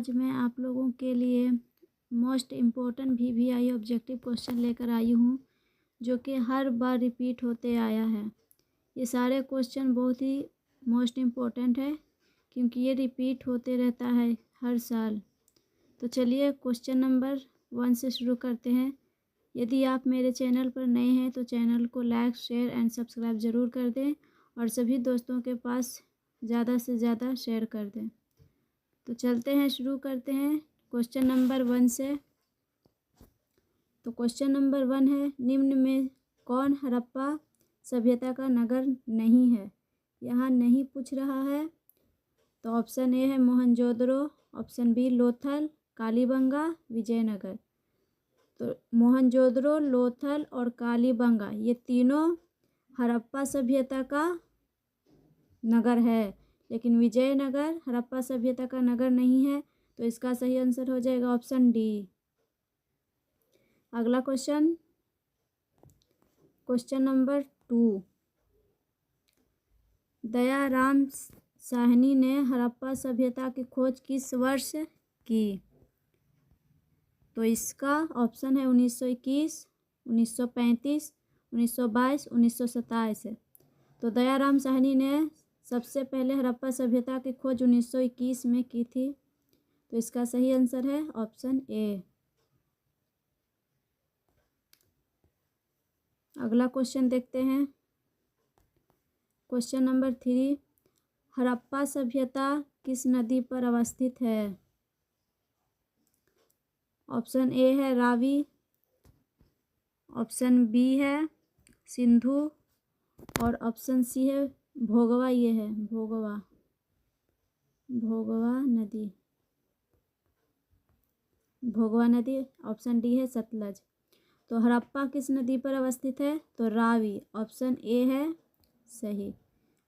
आज मैं आप लोगों के लिए most important VVI objective question लेकर आई हूँ, जो कि हर बार रिपीट होते आया है। ये सारे क्वेश्चन बहुत ही मोस्ट इम्पोर्टेंट है, क्योंकि ये रिपीट होते रहता है हर साल। तो चलिए क्वेश्चन नंबर 1 से शुरू करते हैं। यदि आप मेरे चैनल पर नए हैं तो चैनल को लाइक, शेयर एंड सब्सक्राइब ज़रूर कर दें और सभी दोस्तों के पास ज़्यादा से ज़्यादा शेयर कर दें। तो चलते हैं, शुरू करते हैं क्वेश्चन नंबर 1 से। तो क्वेश्चन नंबर 1 है, निम्न में कौन हड़प्पा सभ्यता का नगर नहीं है? यहाँ नहीं पूछ रहा है। तो ऑप्शन ए है मोहनजोदड़ो, ऑप्शन बी लोथल, कालीबंगा, विजयनगर। तो मोहनजोदड़ो, लोथल और कालीबंगा ये तीनों हड़प्पा सभ्यता का नगर है, लेकिन विजयनगर हड़प्पा सभ्यता का नगर नहीं है। तो इसका सही आंसर हो जाएगा ऑप्शन डी। अगला question, question number 2, Dayaram Sahni ने हड़प्पा सभ्यता की खोज किस वर्ष की? तो इसका ऑप्शन है 1921, 1935, 1922, 1927 है। तो दयाराम साहनी ने सबसे पहले हड़प्पा सभ्यता की खोज 1921 में की थी। तो इसका सही आंसर है ऑप्शन ए। अगला क्वेश्चन देखते हैं, क्वेश्चन नंबर 3, हड़प्पा सभ्यता किस नदी पर अवस्थित है? ऑप्शन ए है रावी, ऑप्शन बी है सिंधु और ऑप्शन सी है भोगवा। ये है भोगवा नदी, भोगवा नदी। ऑप्शन डी है सतलज। तो हड़प्पा किस नदी पर अवस्थित है? तो रावी, ऑप्शन ए है सही,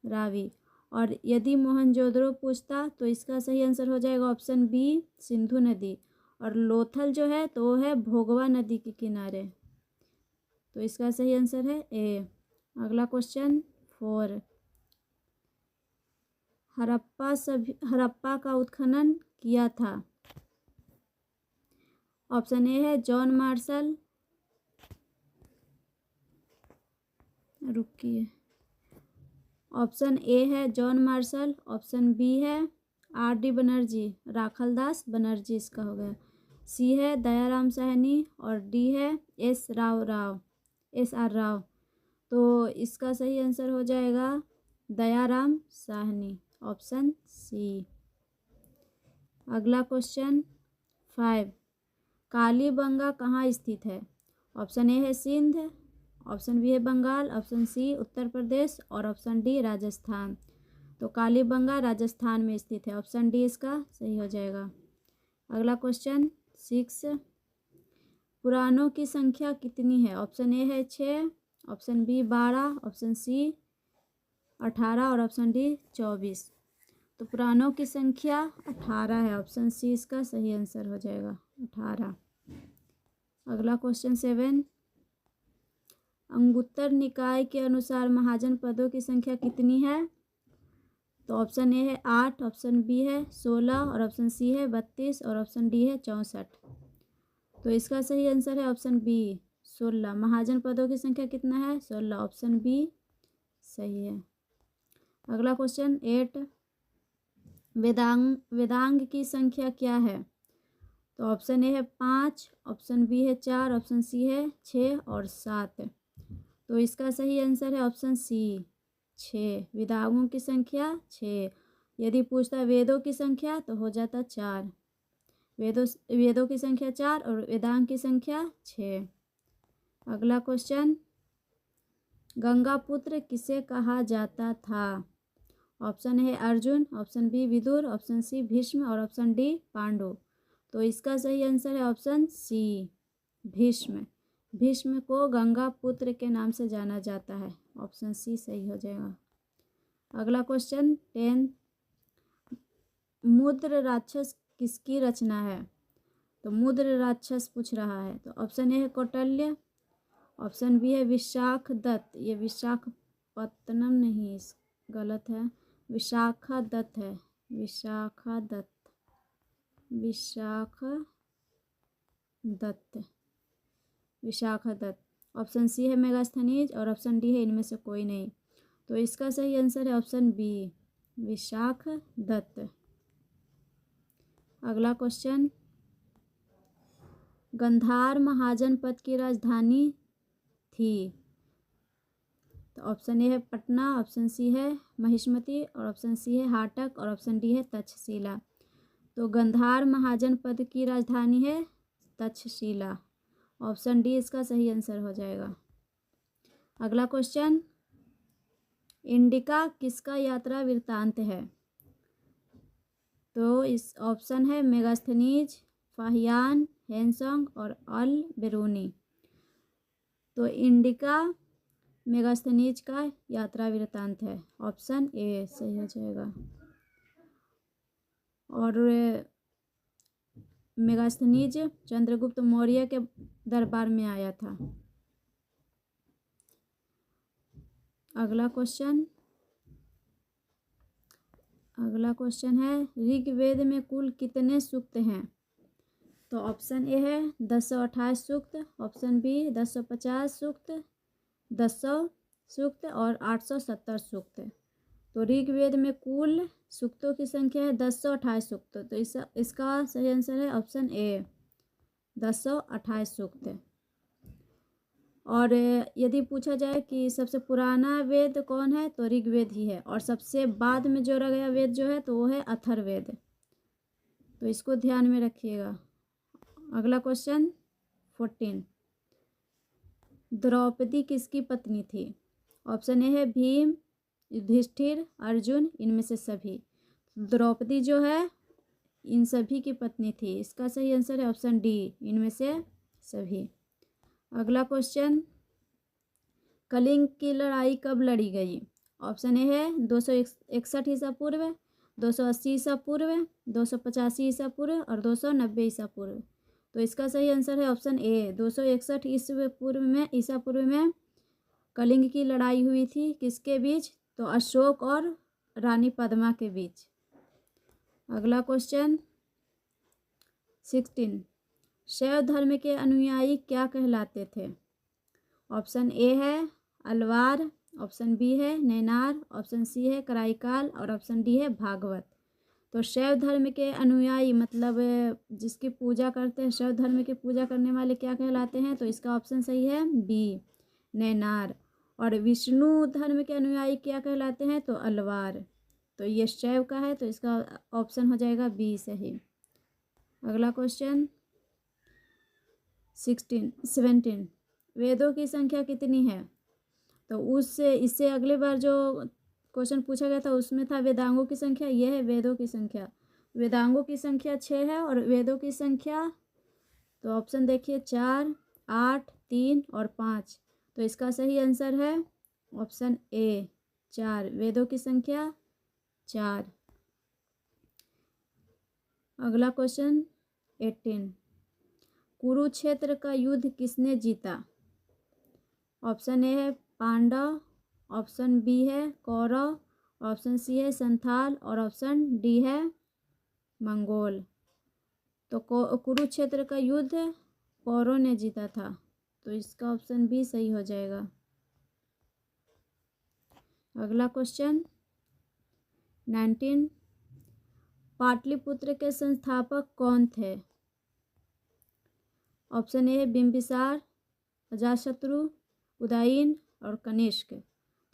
रावी। और यदि मोहनजोदड़ो पूछता तो इसका सही आंसर हो जाएगा ऑप्शन बी, सिंधु नदी। और लोथल जो है तो वो है भोगवा नदी के किनारे। तो इसका सही आंसर है ए। अगला क्वेश्चन 4, हड़प्पा का उत्खनन किया था। ऑप्शन ए है जॉन मार्शल, रुकिए, ऑप्शन ए है जॉन मार्शल, ऑप्शन बी है RD बनर्जी, राखलदास बनर्जी इसका हो गया, सी है दयाराम साहनी और डी है SR राव। तो इसका सही आंसर हो जाएगा दयाराम साहनी, ऑप्शन सी। अगला क्वेश्चन 5, कालीबंगा कहाँ स्थित है? ऑप्शन ए है सिंध, ऑप्शन बी है बंगाल, ऑप्शन सी उत्तर प्रदेश और ऑप्शन डी राजस्थान। तो कालीबंगा राजस्थान में स्थित है, ऑप्शन डी इसका सही हो जाएगा। अगला क्वेश्चन 6, पुराणों की संख्या कितनी है? ऑप्शन ए है 6, ऑप्शन बी 12, ऑप्शन सी 18 और ऑप्शन डी 24। तो पुराणों की संख्या 18 है, ऑप्शन सी इसका सही आंसर हो जाएगा 18। अगला क्वेश्चन 7, अंगुत्तर निकाय के अनुसार महाजन पदों की संख्या कितनी है? तो ऑप्शन ए है 8, ऑप्शन बी है 16 और ऑप्शन सी है 32 और ऑप्शन डी है 64। तो इसका सही आंसर है ऑप्शन बी 16। महाजन पदों की संख्या कितना है? 16, ऑप्शन बी सही है। अगला क्वेश्चन 8, वेदांग की संख्या क्या है? तो ऑप्शन ए है 5, ऑप्शन बी है 4, ऑप्शन सी है 6 और 7। तो इसका सही आंसर है ऑप्शन सी 6, वेदांगों की संख्या 6। यदि पूछता वेदों की संख्या तो हो जाता 4, वेदों की संख्या 4 और वेदांग की संख्या 6। अगला क्वेश्चन, गंगापुत्र किसे कहा जाता था? ऑप्शन है Arjun, option B Vidur, option C Bhishma और ऑप्शन डी पांडु। तो इसका सही आंसर है ऑप्शन सी भीष्म। भीष्म को गंगा पुत्र के नाम से जाना जाता है, ऑप्शन सी सही हो जाएगा। अगला क्वेश्चन 10, मुद्र राक्षस किसकी रचना है? तो मुद्र राक्षस पूछ रहा है। तो ऑप्शन ए है कौटिल्य, ऑप्शन बी है विशाख दत्त, ये विशाखपत्तनम नहीं, गलत है, विशाखा दत्त है, विशाखा दत्त। विशाखा दत्त। विशाखा दत्त। ऑप्शन सी है मेगास्थनीज और ऑप्शन डी है इनमें से कोई नहीं। तो इसका सही आंसर है ऑप्शन बी, विशाख दत्त। अगला क्वेश्चन, गंधार महाजन पद की राजधानी थी। तो ऑप्शन ए है पटना, ऑप्शन सी है महिष्मती और ऑप्शन सी है हाटक और ऑप्शन डी है तक्षशिला। तो गंधार महाजन पद की राजधानी है तक्षशिला। ऑप्शन डी इसका सही आंसर हो जाएगा। अगला क्वेश्चन, इंडिका किसका यात्रा वृत्तांत है। तो इस ऑप्शन है मेगास्थनीज, फाहियान, हेनसोंग और अल बेरूनी। तो इंडिका मेगास्थनीज का यात्रा वृत्तांत है। ऑप्शन ए सही हो जाएगा। और मेगास्थनीज चंद्रगुप्त मौर्य के दरबार में आया था। अगला क्वेश्चन है, ऋग्वेद में कुल कितने सूक्त हैं। तो ऑप्शन ए है 1028 सूक्त, ऑप्शन बी 1050 सूक्त, 1000 सूक्त और 870 सूक्त। तो ऋग्वेद में कुल सूक्तों की संख्या है 1028 सूक्त। तो इसका सही आंसर है ऑप्शन ए, 1028 सूक्त। और यदि पूछा जाए कि सबसे पुराना वेद कौन है, तो ऋग्वेद ही है। और सबसे बाद में जोड़ा गया वेद जो है तो वो है अथर्ववेद। तो इसको ध्यान में रखिएगा। अगला क्वेश्चन 14, द्रौपदी किसकी पत्नी थी। ऑप्शन ए है भीम, युधिष्ठिर, अर्जुन, इनमें से सभी। द्रौपदी जो है इन सभी की पत्नी थी। इसका सही आंसर है ऑप्शन डी, इनमें से सभी। अगला क्वेश्चन, कलिंग की लड़ाई कब लड़ी गई। ऑप्शन ए है 261 ईसा पूर्व, 280 ईसा पूर्व, 285 ईसा पूर्व और 290 ईसा पूर्व। तो इसका सही आंसर है ऑप्शन ए, 261 ईसा पूर्व में कलिंग की लड़ाई हुई थी। किसके बीच, तो अशोक और रानी पद्मा के बीच। अगला क्वेश्चन 16, शैव धर्म के अनुयायी क्या कहलाते थे। ऑप्शन ए है अलवार, ऑप्शन बी है नैनार, ऑप्शन सी है कराईकाल और ऑप्शन डी है भागवत। तो शैव धर्म के अनुयायी मतलब जिसकी पूजा करते हैं, शैव धर्म की पूजा करने वाले क्या कहलाते हैं। तो इसका ऑप्शन सही है बी, नैनार। और विष्णु धर्म के अनुयायी क्या कहलाते हैं, तो अलवार। तो ये शैव का है तो इसका ऑप्शन हो जाएगा बी सही। अगला क्वेश्चन 17, वेदों की संख्या कितनी है। तो इससे अगले बार जो क्वेश्चन पूछा गया था उसमें था वेदांगों की संख्या, यह है वेदों की संख्या। वेदांगों की संख्या 6 है और वेदों की संख्या, तो ऑप्शन देखिए 4, 8, 3 और 5। तो इसका सही आंसर है ऑप्शन ए, 4। वेदों की संख्या 4। अगला क्वेश्चन 18, कुरुक्षेत्र का युद्ध किसने जीता। ऑप्शन ए है पांडव, ऑप्शन बी है कौरव, ऑप्शन सी है संथाल और ऑप्शन डी है मंगोल। तो कुरुक्षेत्र का युद्ध कौरव ने जीता था। तो इसका ऑप्शन बी सही हो जाएगा। अगला क्वेश्चन 19, पाटलिपुत्र के संस्थापक कौन थे। ऑप्शन ए है बिंबिसार, अजातशत्रु, उदयन और कनिष्क।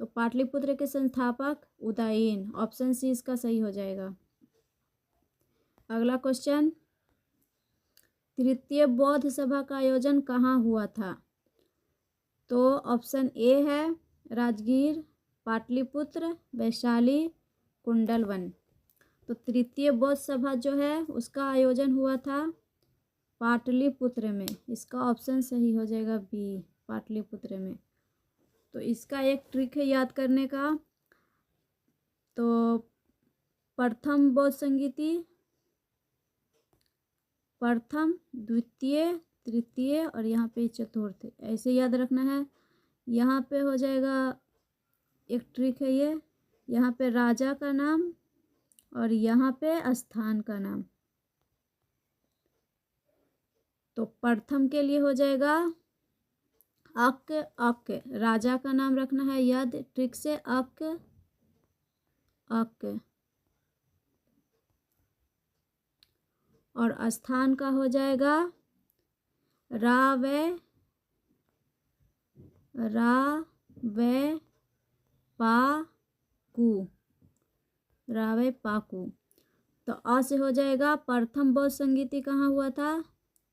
तो पाटलिपुत्र के संस्थापक उदयन, ऑप्शन सी इसका सही हो जाएगा। अगला क्वेश्चन, तृतीय बौद्ध सभा का आयोजन कहाँ हुआ था। तो ऑप्शन ए है राजगीर, पाटलिपुत्र, वैशाली, कुंडलवन। तो तृतीय बौद्ध सभा जो है उसका आयोजन हुआ था पाटलिपुत्र में। इसका ऑप्शन सही हो जाएगा बी, पाटलिपुत्र में। तो इसका एक ट्रिक है याद करने का। तो प्रथम बौद्ध संगीति, प्रथम, द्वितीय, तृतीय और यहाँ पे चतुर्थ, ऐसे याद रखना है। यहाँ पे हो जाएगा एक ट्रिक है ये, यहाँ पे राजा का नाम और यहाँ पे स्थान का नाम। तो प्रथम के लिए हो जाएगा अक अक, राजा का नाम रखना है याद ट्रिक से, अक अक। और स्थान का हो जाएगा रा वे पा कू, रावे पाकू। तो अ से हो जाएगा प्रथम बौद्ध संगीति कहाँ हुआ था,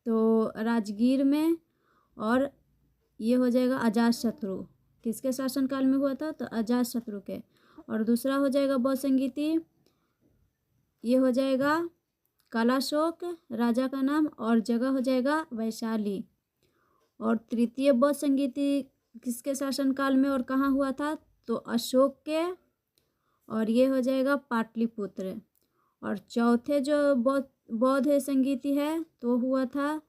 तो राजगीर में। और ये हो जाएगा अजातशत्रु, किसके शासनकाल में हुआ था, तो अजातशत्रु के। और दूसरा हो जाएगा बौद्ध संगीति, ये हो जाएगा कालाशोक, राजा का नाम, और जगह हो जाएगा वैशाली। और तृतीय बौद्ध संगीति किसके शासनकाल में और कहाँ हुआ था, तो अशोक के, और ये हो जाएगा पाटलिपुत्र। और चौथे जो बौद्ध संगीति है तो हुआ था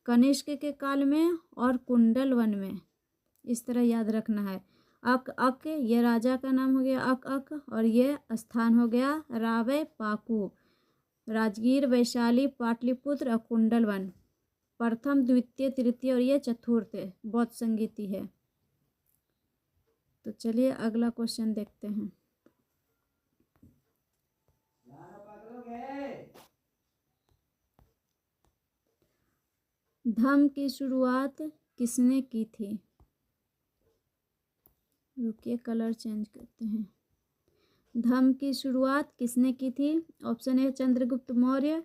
कनिष्क के काल में और कुंडल वन में। इस तरह याद रखना है। अक अक, ये राजा का नाम हो गया अक अक, और ये स्थान हो गया रावे पाकू, राजगीर, वैशाली, पाटलिपुत्र और कुंडल वन। प्रथम, द्वितीय, तृतीय और ये चतुर्थ बौद्ध संगीति है। तो चलिए अगला क्वेश्चन देखते हैं। धम्म की शुरुआत किसने की थी, रुकिए कलर चेंज करते हैं। धम्म की शुरुआत किसने की थी, option A Chandragupta Maurya,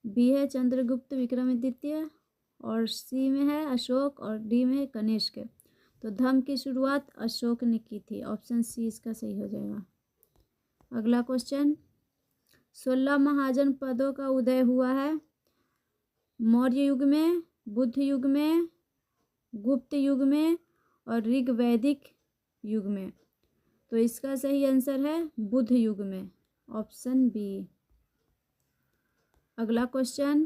B है चंद्रगुप्त विक्रमादित्य, और सी में है अशोक, और डी में है कनिष्क। तो धम्म की शुरुआत अशोक ने की थी, ऑप्शन सी इसका सही हो जाएगा। अगला क्वेश्चन, 16 महाजन पदों का उदय हुआ है मौर्य युग में, बुद्ध युग में, गुप्त युग में और ऋग्वैदिक युग में। तो इसका सही आंसर है बुद्ध युग में, ऑप्शन बी। अगला क्वेश्चन,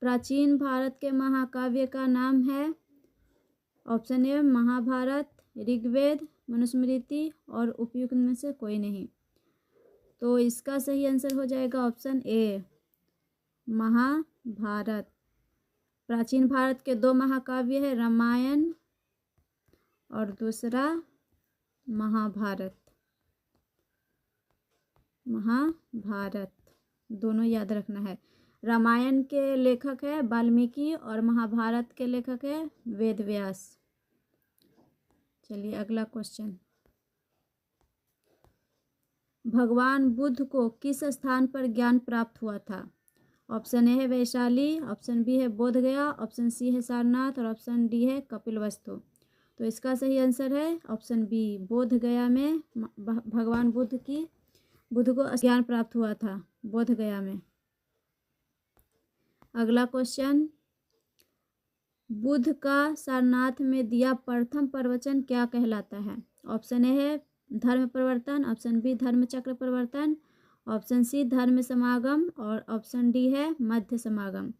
प्राचीन भारत के महाकाव्य का नाम है, ऑप्शन ए महाभारत, ऋग्वेद, मनुस्मृति और उपयुक्त में से कोई नहीं। तो इसका सही आंसर हो जाएगा ऑप्शन ए महाभारत। प्राचीन भारत के दो महाकाव्य है, रामायण और दूसरा महाभारत। महाभारत दोनों याद रखना है। रामायण के लेखक है वाल्मीकि और महाभारत के लेखक है वेद व्यास। चलिए अगला क्वेश्चन, भगवान बुद्ध को किस स्थान पर ज्ञान प्राप्त हुआ था, ऑप्शन ए है वैशाली, ऑप्शन बी है बोध गया, ऑप्शन सी है सारनाथ और ऑप्शन डी है कपिलवस्तु। तो इसका सही आंसर है ऑप्शन बी, बोध गया में भगवान बुद्ध को ज्ञान प्राप्त हुआ था, बोध गया में। अगला क्वेश्चन, बुद्ध का सारनाथ में दिया प्रथम प्रवचन क्या कहलाता है, ऑप्शन ए है धर्म प्रवर्तन, ऑप्शन बी धर्म चक्र प्रवर्तन, ऑप्शन सी धर्म समागम और ऑप्शन डी है मध्य समागम।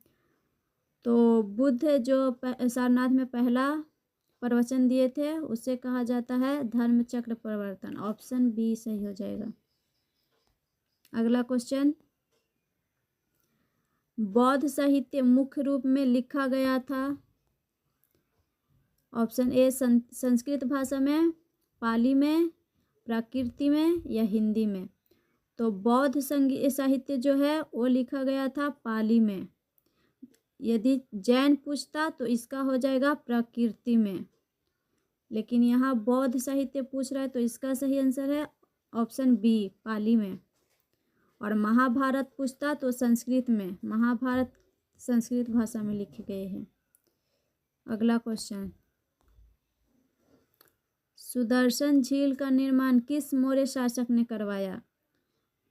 तो बुद्ध जो सारनाथ में पहला प्रवचन दिए थे उसे कहा जाता है धर्म चक्र प्रवर्तन, ऑप्शन बी सही हो जाएगा। अगला क्वेश्चन, बौद्ध साहित्य मुख्य रूप में लिखा गया था, ऑप्शन ए संस्कृत भाषा में, पाली में, प्राकृत में या हिंदी में। तो बौद्ध साहित्य जो है वो लिखा गया था पाली में। यदि जैन पूछता तो इसका हो जाएगा प्राकृति में, लेकिन यहाँ बौद्ध साहित्य पूछ रहा है तो इसका सही आंसर है ऑप्शन बी पाली में। और महाभारत पूछता तो संस्कृत में, महाभारत संस्कृत भाषा में लिखे गए हैं। अगला क्वेश्चन, सुदर्शन झील का निर्माण किस मौर्य शासक ने करवाया,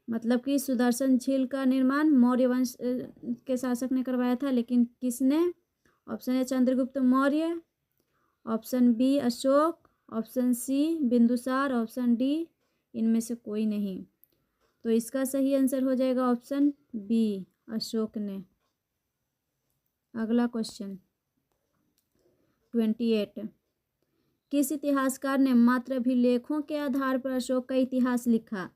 मतलब कि सुदर्शन झील का निर्माण मौर्य वंश के शासक ने करवाया था, लेकिन किसने, option A Chandragupta Maurya, option B Ashok, option C Bindusar, option D इनमें से कोई नहीं। तो इसका सही आंसर हो जाएगा ऑप्शन बी अशोक ने। अगला क्वेश्चन 28, किस इतिहासकार ने मात्र अभिलेखों के आधार पर अशोक का इतिहास लिखा,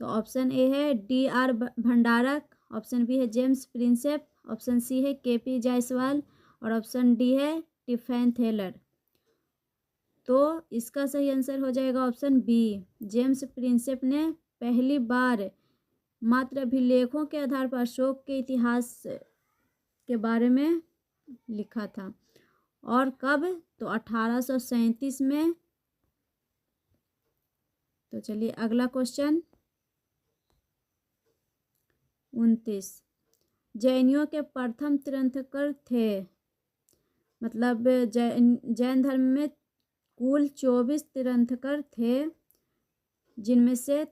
तो ऑप्शन ए है डी आर भंडारक, ऑप्शन बी है जेम्स प्रिंसेप, ऑप्शन सी है केपी जायसवाल और ऑप्शन डी है टिफैन थेलर। तो इसका सही आंसर हो जाएगा ऑप्शन बी, जेम्स प्रिंसेप ने पहली बार मात्र अभिलेखों के आधार पर अशोक के इतिहास के बारे में लिखा था। और कब? तो 1837 में। तो चलिए अगला क्वेश्चन 29। जैनियों के प्रथम तीर्थंकर थे, मतलब जैन धर्म में कुल 24 तीर्थंकर थे, जिनमें से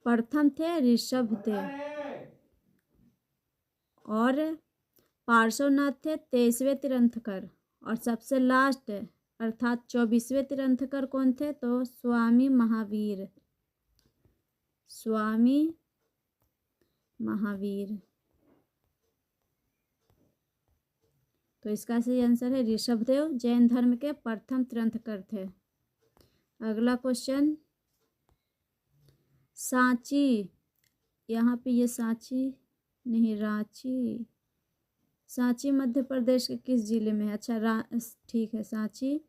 प्रथम थे ऋषभदेव और पार्श्वनाथ थे 23वें तीर्थंकर और सबसे लास्ट अर्थात 24वें तीर्थंकर कौन थे? तो स्वामी महावीर। स्वामी महावीर। तो इसका सही आंसर है ऋषभदेव, जैन धर्म के प्रथम तीर्थंकर थे। अगला क्वेश्चन सांची, यहाँ पे ये सांची नहीं रांची, सांची मध्य प्रदेश के किस जिले में है? अच्छा ठीक है, सांची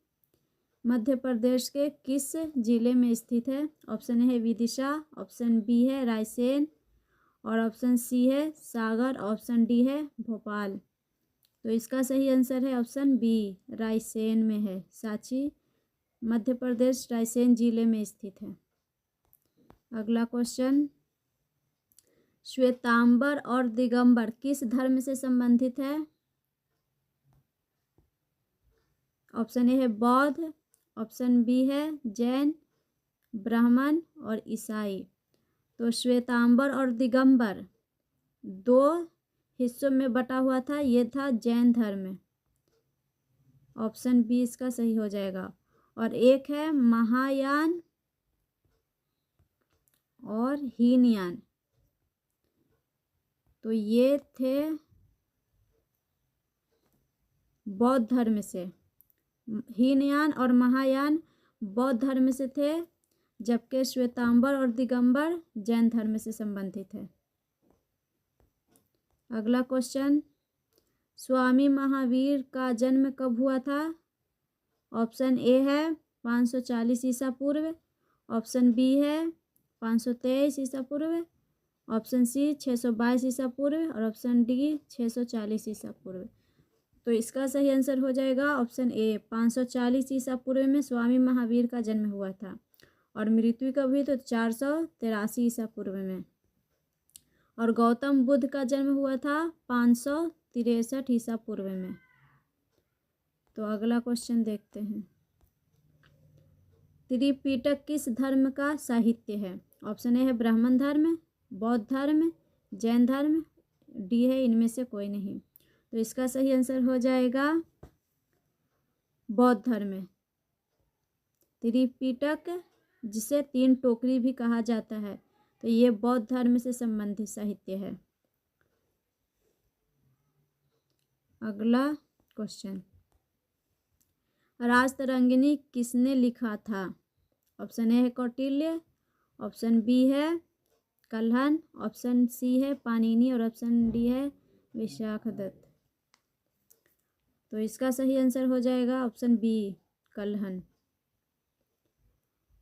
मध्य प्रदेश के किस जिले में स्थित है? ऑप्शन ए है विदिशा, ऑप्शन बी है रायसेन और ऑप्शन सी है सागर, ऑप्शन डी है भोपाल। तो इसका सही आंसर है ऑप्शन बी, रायसेन में है। सांची मध्य प्रदेश रायसेन जिले में स्थित है। अगला क्वेश्चन श्वेतांबर और दिगंबर किस धर्म से संबंधित है? ऑप्शन ए है बौद्ध, ऑप्शन बी है जैन, ब्राह्मण और ईसाई। तो श्वेतांबर और दिगंबर 2 हिस्सों में बटा हुआ था, ये था जैन धर्म। ऑप्शन बी इसका सही हो जाएगा। और एक है महायान और हीनयान, तो ये थे बौद्ध धर्म से। हीनयान और महायान बौद्ध धर्म से थे, जबकि श्वेतांबर और दिगंबर जैन धर्म से संबंधित है। अगला क्वेश्चन स्वामी महावीर का जन्म कब हुआ था? ऑप्शन ए है 540 ईसा पूर्व, ऑप्शन बी है 523 ईसा पूर्व, ऑप्शन सी 622 ईसा पूर्व और ऑप्शन डी 640 ईसा पूर्व। तो इसका सही आंसर हो जाएगा ऑप्शन ए, 540 ईसा पूर्व में स्वामी महावीर का जन्म हुआ था और मृत्यु कब हुई? तो 483 ईसा पूर्व में। और गौतम बुद्ध का जन्म हुआ था 563 ईसा पूर्व में। तो अगला क्वेश्चन देखते हैं त्रिपिटक किस धर्म का साहित्य है? ऑप्शन ए है ब्राह्मण धर्म, बौद्ध धर्म, जैन धर्म, डी है इनमें से कोई नहीं। तो इसका सही आंसर हो जाएगा बौद्ध धर्म। त्रिपिटक जिसे 3 टोकरी भी कहा जाता है, तो ये बौद्ध धर्म से संबंधित साहित्य है। अगला क्वेश्चन राजतरंगिणी किसने लिखा था? ऑप्शन ए है कौटिल्य, ऑप्शन बी है कल्हन, ऑप्शन सी है पाणिनि और ऑप्शन डी है विशाखदत्त। तो इसका सही आंसर हो जाएगा ऑप्शन बी, कल्हन।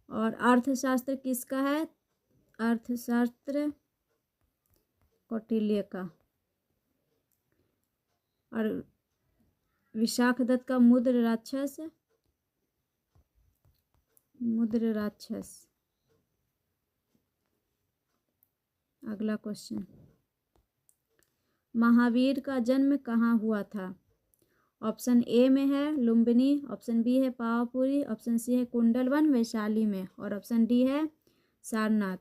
और अर्थशास्त्र किसका है? अर्थशास्त्र कौटिल्य का। और विशाखदत्त का मुद्र राक्षस। मुद्र राक्षस। अगला क्वेश्चन महावीर का जन्म कहाँ हुआ था? ऑप्शन ए में है लुम्बिनी, ऑप्शन बी है पावापुरी, ऑप्शन सी है कुंडलवन वैशाली में और ऑप्शन डी है सारनाथ।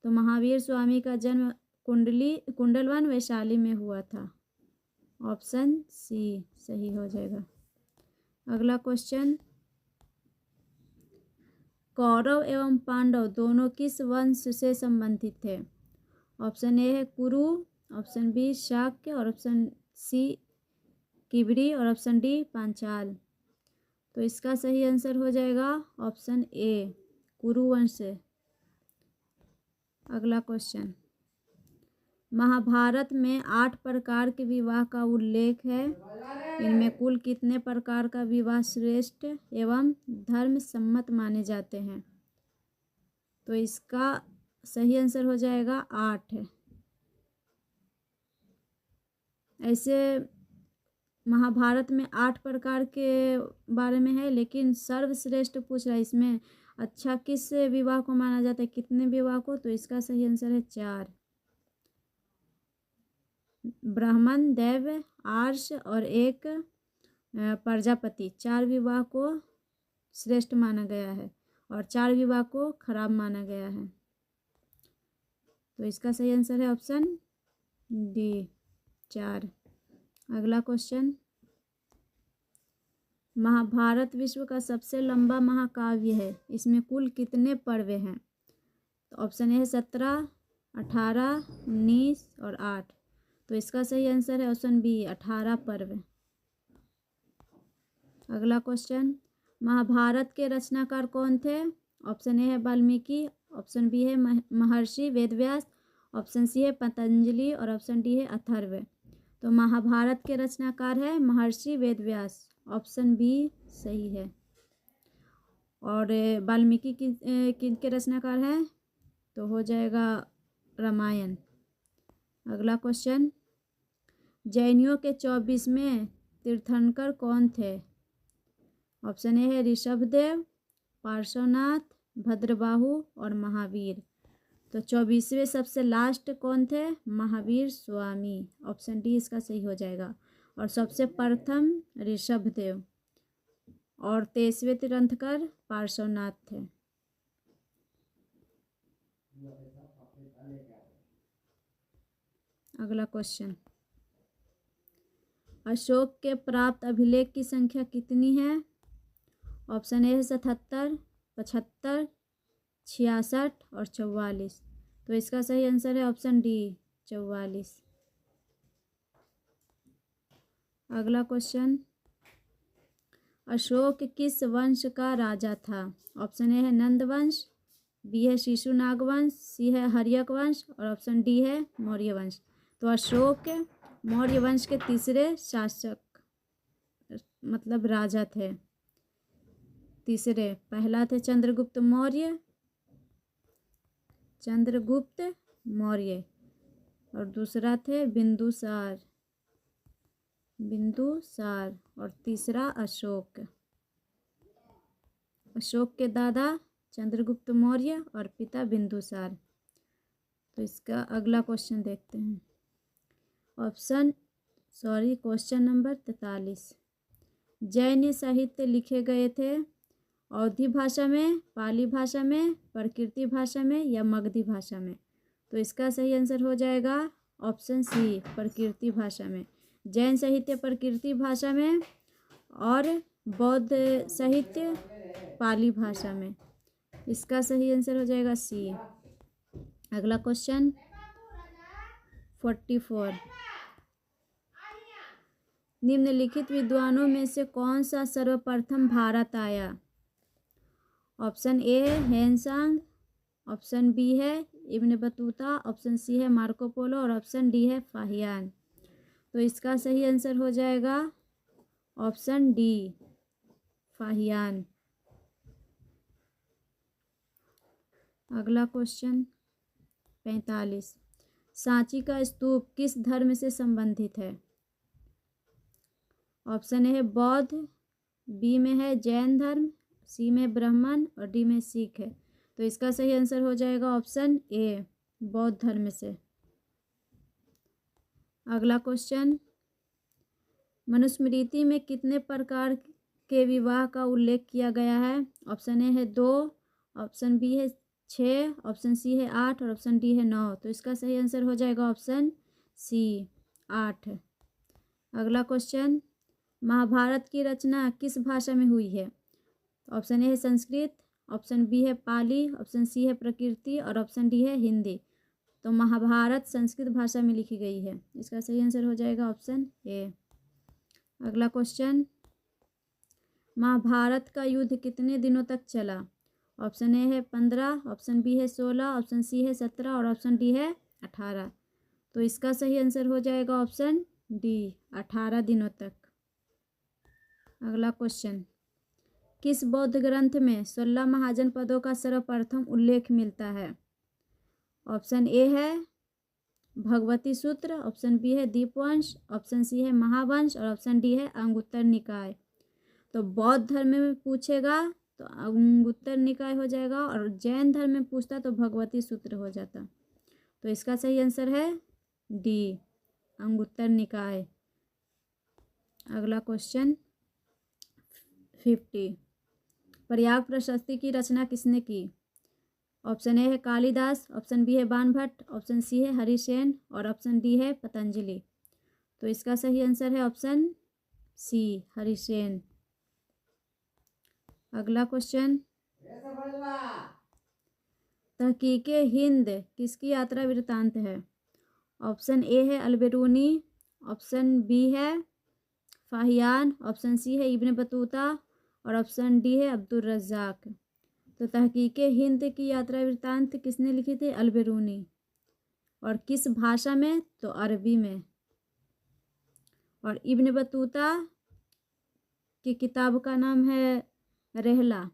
तो महावीर स्वामी का जन्म कुंडलवन वैशाली में हुआ था। ऑप्शन सी सही हो जाएगा। अगला क्वेश्चन कौरव एवं पांडव दोनों किस वंश से संबंधित थे? ऑप्शन ए है कुरु, ऑप्शन बी शाक्य और ऑप्शन सी किबरी और ऑप्शन डी पांचाल। तो इसका सही आंसर हो जाएगा ऑप्शन ए, कुरु वंश से। अगला क्वेश्चन महाभारत में 8 प्रकार के विवाह का उल्लेख है। इनमें कुल कितने प्रकार का विवाह श्रेष्ठ एवं धर्म सम्मत माने जाते हैं? तो इसका सही आंसर हो जाएगा 8। ऐसे महाभारत में 8 प्रकार के बारे में है, लेकिन सर्वश्रेष्ठ पूछ रहा है इसमें अच्छा किस विवाह को माना जाता है, कितने विवाह को? तो इसका सही आंसर है 4। ब्राह्मण, दैव, आर्ष और एक प्रजापति, 4 विवाह को श्रेष्ठ माना गया है और 4 विवाह को खराब माना गया है। तो इसका सही आंसर है ऑप्शन डी, 4। अगला क्वेश्चन, महाभारत विश्व का सबसे लंबा महाकाव्य है, इसमें कुल कितने पर्व हैं? तो ऑप्शन ए है 17, 18, 19 और 8। तो इसका सही आंसर है ऑप्शन बी, 18 पर्व। अगला क्वेश्चन, महाभारत के रचनाकार कौन थे? ऑप्शन ए है वाल्मीकि, ऑप्शन बी है महर्षि वेदव्यास, ऑप्शन सी है पतंजलि और ऑप्शन डी है अथर्व। तो महाभारत के रचनाकार है महर्षि वेदव्यास, ऑप्शन बी सही है। और वाल्मीकि किनके रचनाकार हैं? तो हो जाएगा रामायण। अगला क्वेश्चन, जैनियों के 24वें तीर्थंकर कौन थे? ऑप्शन ए है ऋषभदेव, पार्श्वनाथ, भद्रबाहु और महावीर। तो 24वें सबसे लास्ट कौन थे? महावीर स्वामी, ऑप्शन डी इसका सही हो जाएगा। और सबसे प्रथम ऋषभदेव और 23वें तीर्थंकर पार्श्वनाथ थे। अगला क्वेश्चन, अशोक के प्राप्त अभिलेख की संख्या कितनी है? ऑप्शन ए है 77, 75, 66 और 44। तो इसका सही आंसर है ऑप्शन डी, 44। अगला क्वेश्चन, अशोक किस वंश का राजा था? ऑप्शन ए है नंद वंश, बी है शिशुनाग वंश, सी है हर्यक वंश और ऑप्शन डी है मौर्य वंश। तो अशोक मौर्य वंश के तीसरे शासक मतलब राजा थे। तीसरे, पहला थे चंद्रगुप्त मौर्य और दूसरा थे बिंदुसार और तीसरा अशोक। अशोक के दादा चंद्रगुप्त मौर्य और पिता बिंदुसार। तो इसका अगला क्वेश्चन देखते हैं। क्वेश्चन नंबर 43, जैन साहित्य लिखे गए थे अवधी भाषा में, पाली भाषा में, प्रकृति भाषा में या मगधी भाषा में? तो इसका सही आंसर हो जाएगा ऑप्शन सी, प्रकृति भाषा में। जैन साहित्य प्रकृति भाषा में और बौद्ध साहित्य पाली भाषा में। इसका सही आंसर हो जाएगा सी। अगला क्वेश्चन 44, निम्नलिखित विद्वानों में से कौन सा सर्वप्रथम भारत आया? ऑप्शन ए है हेनसांग, ऑप्शन बी है इब्न बतूता, ऑप्शन सी है मार्को पोलो और ऑप्शन डी है फाहियान। तो इसका सही आंसर हो जाएगा ऑप्शन डी, फाहियान। अगला क्वेश्चन 45, सांची का स्तूप किस धर्म से संबंधित है? ऑप्शन ए है बौद्ध, बी में है जैन धर्म, सी में ब्राह्मण और डी में सिख है। तो इसका सही आंसर हो जाएगा ऑप्शन ए, बौद्ध धर्म से। अगला क्वेश्चन, मनुस्मृति में कितने प्रकार के विवाह का उल्लेख किया गया है? ऑप्शन ए है 2, ऑप्शन बी है 6, ऑप्शन सी है 8 और ऑप्शन डी है 9। तो इसका सही आंसर हो जाएगा ऑप्शन सी, 8। अगला क्वेश्चन, महाभारत की रचना किस भाषा में हुई है? ऑप्शन ए है संस्कृत, ऑप्शन बी है पाली, ऑप्शन सी है प्रकृति और ऑप्शन डी है हिंदी। तो महाभारत संस्कृत भाषा में लिखी गई है। इसका सही आंसर हो जाएगा ऑप्शन ए। अगला क्वेश्चन, महाभारत का युद्ध कितने दिनों तक चला? ऑप्शन ए है 15, ऑप्शन बी है 16, ऑप्शन सी है 17 और ऑप्शन डी है 18। तो इसका सही आंसर हो जाएगा ऑप्शन डी, 18 दिनों तक। अगला क्वेश्चन, किस बौद्ध ग्रंथ में 16 महाजन पदों का सर्वप्रथम उल्लेख मिलता है? ऑप्शन ए है भगवती सूत्र, ऑप्शन बी है दीपवंश, ऑप्शन सी है महावंश और ऑप्शन डी है अंगुत्तर निकाय। तो बौद्ध धर्म में पूछेगा तो अंगुत्तर निकाय हो जाएगा, और जैन धर्म में पूछता तो भगवती सूत्र हो जाता। तो इसका सही आंसर है डी, अंगुत्तर निकाय। अगला क्वेश्चन 50, प्रयाग प्रशस्ति की रचना किसने की? ऑप्शन ए है कालिदास, ऑप्शन बी है बाणभट्ट, ऑप्शन सी है हरिसेन और ऑप्शन डी है पतंजलि। तो इसका सही आंसर है ऑप्शन सी, हरिसेन। अगला क्वेश्चन, तहकीके हिंद किसकी यात्रा वृत्तांत है? ऑप्शन ए है अलबेरूनी, ऑप्शन बी है फाहियान, ऑप्शन सी है इब्न बतूता और ऑप्शन डी है अब्दुल रज़्ज़ाक। तो तहकीके हिंद की यात्रा वृत्तांत किसने लिखी थी? अलबेरूनी। और किस भाषा में? तो अरबी में। और इब्न बतूता की किताब का नाम है रहला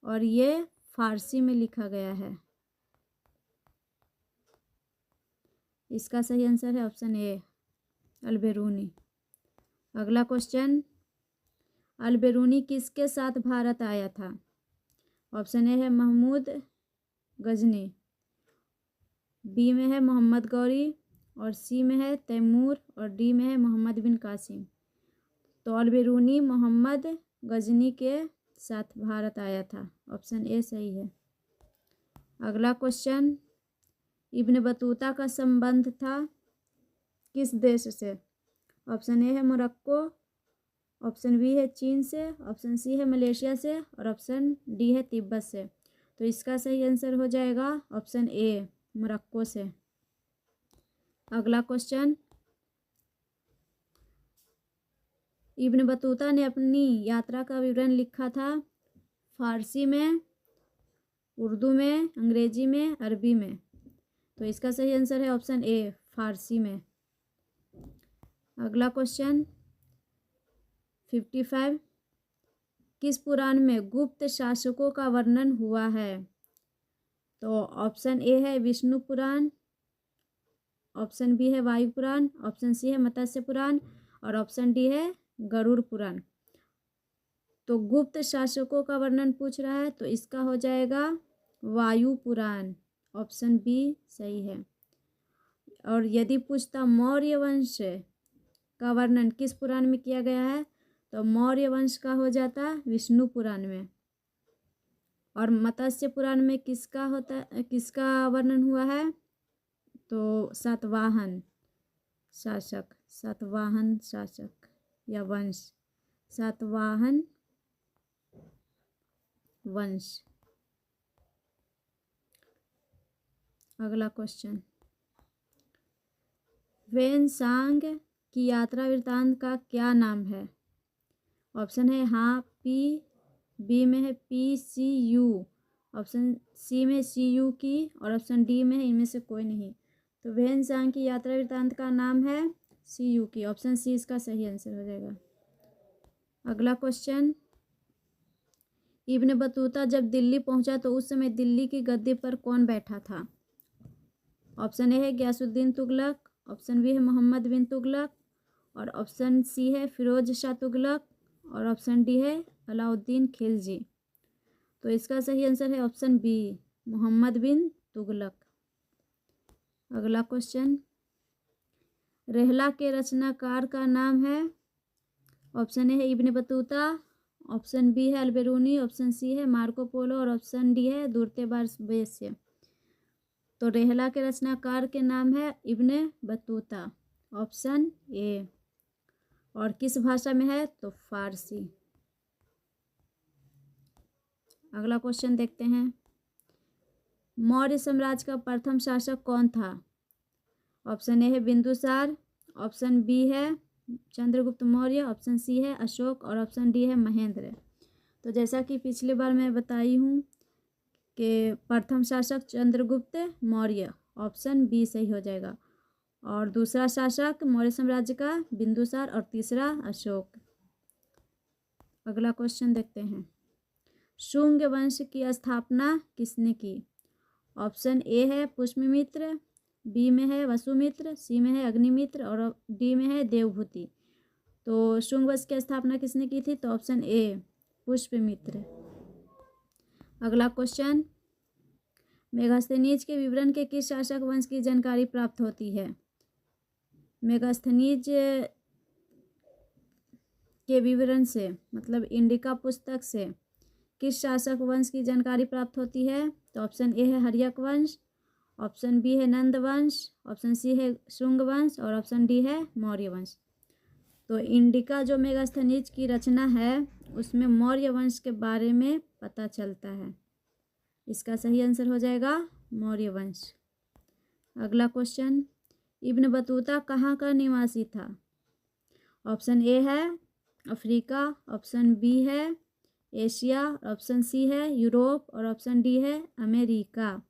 और ये फारसी में लिखा गया है। इसका सही आंसर है ऑप्शन ए, अलबेरूनी। अगला क्वेश्चन, अलबेरूनी किसके साथ भारत आया था? ऑप्शन ए है महमूद गजनी, बी में है मोहम्मद गौरी और सी में है तैमूर और डी में है मोहम्मद बिन कासिम। तो अलबेरूनी मोहम्मद गजनी के साथ भारत आया था, ऑप्शन ए सही है। अगला क्वेश्चन, इब्न बतूता का संबंध था किस देश से? ऑप्शन ए है मोरक्को, ऑप्शन बी है चीन से, ऑप्शन सी है मलेशिया से और ऑप्शन डी है तिब्बत से। तो इसका सही आंसर हो जाएगा ऑप्शन ए, मोरक्को से। अगला क्वेश्चन, इब्न बतूता ने अपनी यात्रा का विवरण लिखा था फारसी में, उर्दू में, अंग्रेजी में, अरबी में। तो इसका सही आंसर है ऑप्शन ए, फारसी में। अगला क्वेश्चन 55, किस पुराण में गुप्त शासकों का वर्णन हुआ है? तो ऑप्शन ए है विष्णु पुराण, ऑप्शन बी है वायु पुराण, ऑप्शन सी है मत्स्य पुराण और ऑप्शन डी है गरुड़ पुराण। तो गुप्त शासकों का वर्णन पूछ रहा है तो इसका हो जाएगा वायु पुराण, ऑप्शन बी सही है। और यदि पूछता मौर्य वंश का वर्णन किस पुराण में किया गया है तो मौर्य वंश का हो जाता विष्णु पुराण में। और मत्स्य पुराण में किसका वर्णन हुआ है? तो सातवाहन शासक या वंश, सातवाहन वंश। अगला क्वेश्चन, वेनसांग की यात्रा वृत्तांत का क्या नाम है? ऑप्शन है हाँ पी, बी में है P C U, option C में सी यू की और ऑप्शन डी में है इनमें से कोई नहीं। तो वेनसांग की यात्रा वृत्तांत का नाम है सी यू की, ऑप्शन सी इसका सही आंसर हो जाएगा। अगला क्वेश्चन, इब्न बतूता जब दिल्ली पहुंचा तो उस समय दिल्ली की गद्दी पर कौन बैठा था? ऑप्शन ए है गयासुद्दीन तुगलक, ऑप्शन बी है मोहम्मद बिन तुगलक और ऑप्शन सी है फिरोज शाह तुगलक और ऑप्शन डी है अलाउद्दीन खिलजी। तो इसका सही आंसर है ऑप्शन बी, मोहम्मद बिन तुगलक। अगला क्वेश्चन, रहला के रचनाकार का नाम है? ऑप्शन ए है इब्न बतूता, ऑप्शन बी है अलबेरूनी, ऑप्शन सी है मार्को पोलो और ऑप्शन डी है दुर्तेबार बेस्य। तो रहला के रचनाकार के नाम है इब्न बतूता, ऑप्शन ए। और किस भाषा में है? तो फारसी। अगला क्वेश्चन देखते हैं, मौर्य साम्राज्य का प्रथम शासक कौन था? ऑप्शन ए है बिंदुसार, ऑप्शन बी है चंद्रगुप्त मौर्य, ऑप्शन सी है अशोक और ऑप्शन डी है महेंद्र। तो जैसा कि पिछली बार मैं बताई हूँ कि प्रथम शासक चंद्रगुप्त मौर्य ऑप्शन बी सही हो जाएगा। और दूसरा शासक मौर्य साम्राज्य का बिंदुसार और तीसरा अशोक। अगला क्वेश्चन देखते हैं। शुंग वंश की स्थापना किसने की? ऑप्शन ए है पुष्यमित्र, बी में है वसुमित्र, सी में है अग्निमित्र और डी में है देवभूति। तो शुंग वंश की स्थापना किसने की थी? तो ऑप्शन ए पुष्यमित्र। अगला क्वेश्चन, मेगास्थनीज के विवरण के किस शासक वंश की जानकारी प्राप्त होती है? मेगास्थनीज के विवरण से मतलब इंडिका पुस्तक से किस शासक वंश की जानकारी प्राप्त होती है? तो ऑप्शन ए है हर्यक वंश, ऑप्शन बी है नंद वंश, ऑप्शन सी है शुंग वंश और ऑप्शन डी है मौर्य वंश। तो इंडिका जो मेगास्थनीज की रचना है उसमें मौर्य वंश के बारे में पता चलता है। इसका सही आंसर हो जाएगा मौर्य वंश। अगला क्वेश्चन, इब्न बतूता कहाँ का निवासी था? ऑप्शन ए है अफ्रीका, ऑप्शन बी है एशिया, ऑप्शन सी है यूरोप और ऑप्शन डी है अमेरिका।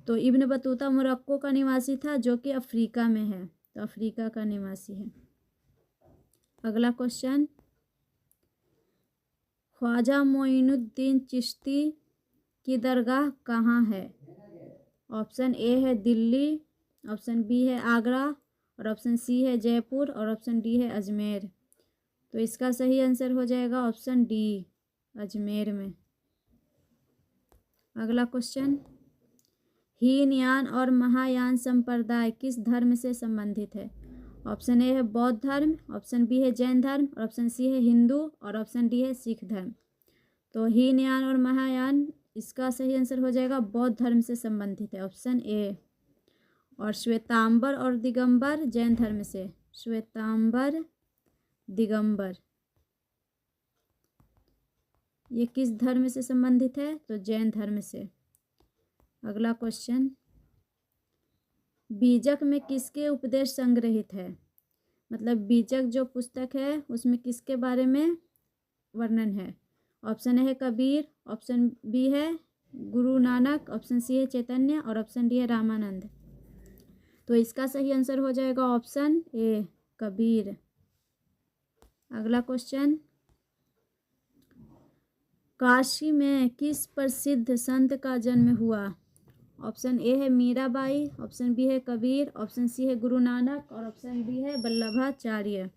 तो इब्न बतूता मोरक्को का निवासी था जो कि अफ्रीका में है, तो अफ्रीका का निवासी है। अगला क्वेश्चन, ख्वाजा मोइनुद्दीन चिश्ती की दरगाह कहाँ है? ऑप्शन ए है दिल्ली, ऑप्शन बी है आगरा और ऑप्शन सी है जयपुर और ऑप्शन डी है अजमेर। तो इसका सही आंसर हो जाएगा ऑप्शन डी अजमेर में। अगला क्वेश्चन, हीनयान और महायान संप्रदाय किस धर्म से संबंधित है? ऑप्शन ए है बौद्ध धर्म, ऑप्शन बी है जैन धर्म और ऑप्शन सी है हिंदू और ऑप्शन डी है सिख धर्म। तो हीनयान और महायान, इसका सही आंसर हो जाएगा बौद्ध धर्म से संबंधित है, ऑप्शन ए। और श्वेतांबर और दिगंबर जैन धर्म से, श्वेतांबर दिगंबर ये किस धर्म से संबंधित है? तो जैन धर्म से। अगला क्वेश्चन, बीजक में किसके उपदेश संग्रहित है? मतलब बीजक जो पुस्तक है उसमें किसके बारे में वर्णन है? ऑप्शन ए है कबीर, ऑप्शन बी है गुरु नानक, ऑप्शन सी है चैतन्य और ऑप्शन डी है रामानंद। तो इसका सही आंसर हो जाएगा ऑप्शन ए कबीर। अगला क्वेश्चन, काशी में किस प्रसिद्ध संत का जन्म हुआ? ऑप्शन ए है मीराबाई, ऑप्शन बी है कबीर, ऑप्शन सी है गुरु नानक और ऑप्शन डी है वल्लभाचार्य।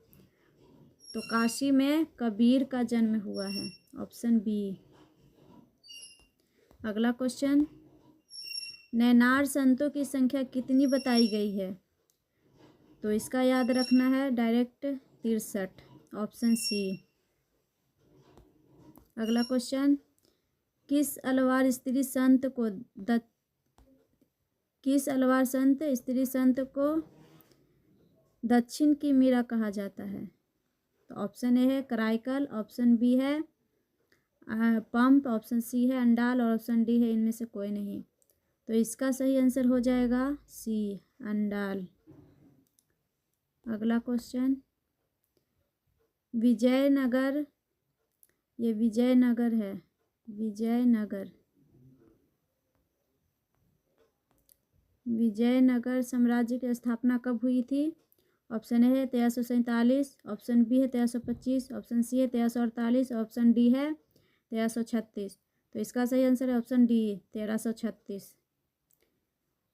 तो काशी में कबीर का जन्म हुआ है, ऑप्शन बी। अगला क्वेश्चन, नैनार संतों की संख्या कितनी बताई गई है? तो इसका याद रखना है डायरेक्ट 63, ऑप्शन सी। अगला क्वेश्चन, किस अलवार स्त्री संत को दक्षिण की मीरा कहा जाता है? तो ऑप्शन ए है कराइकल, ऑप्शन बी है पंप, ऑप्शन सी है अंडाल और ऑप्शन डी है इनमें से कोई नहीं। तो इसका सही आंसर हो जाएगा सी अंडाल। अगला क्वेश्चन, विजयनगर, ये विजयनगर है, विजयनगर साम्राज्य की स्थापना कब हुई थी? ऑप्शन ए है 1347, ऑप्शन बी है 1325, ऑप्शन सी है 1348, ऑप्शन डी है 1336। तो इसका सही आंसर है ऑप्शन डी 1336।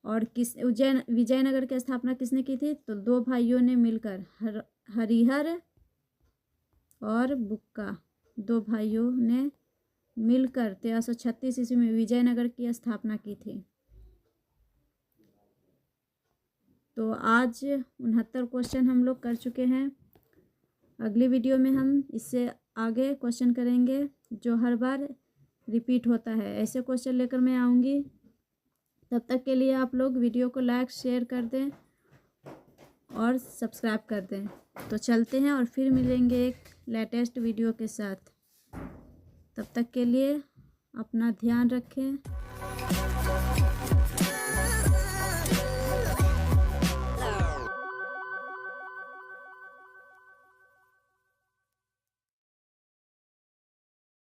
और किस विजयनगर की स्थापना किसने की थी? तो दो भाइयों ने मिलकर, हरिहर और बुक्का, दो भाइयों ने मिलकर 1336 ईस्वी में विजयनगर की स्थापना की थी। तो आज 69 क्वेश्चन हम लोग कर चुके हैं। अगली वीडियो में हम इससे आगे क्वेश्चन करेंगे जो हर बार रिपीट होता है, ऐसे क्वेश्चन लेकर मैं आऊँगी। तब तक के लिए आप लोग वीडियो को लाइक शेयर कर दें और सब्सक्राइब कर दें। तो चलते हैं और फिर मिलेंगे एक लेटेस्ट वीडियो के साथ। तब तक के लिए अपना ध्यान रखें।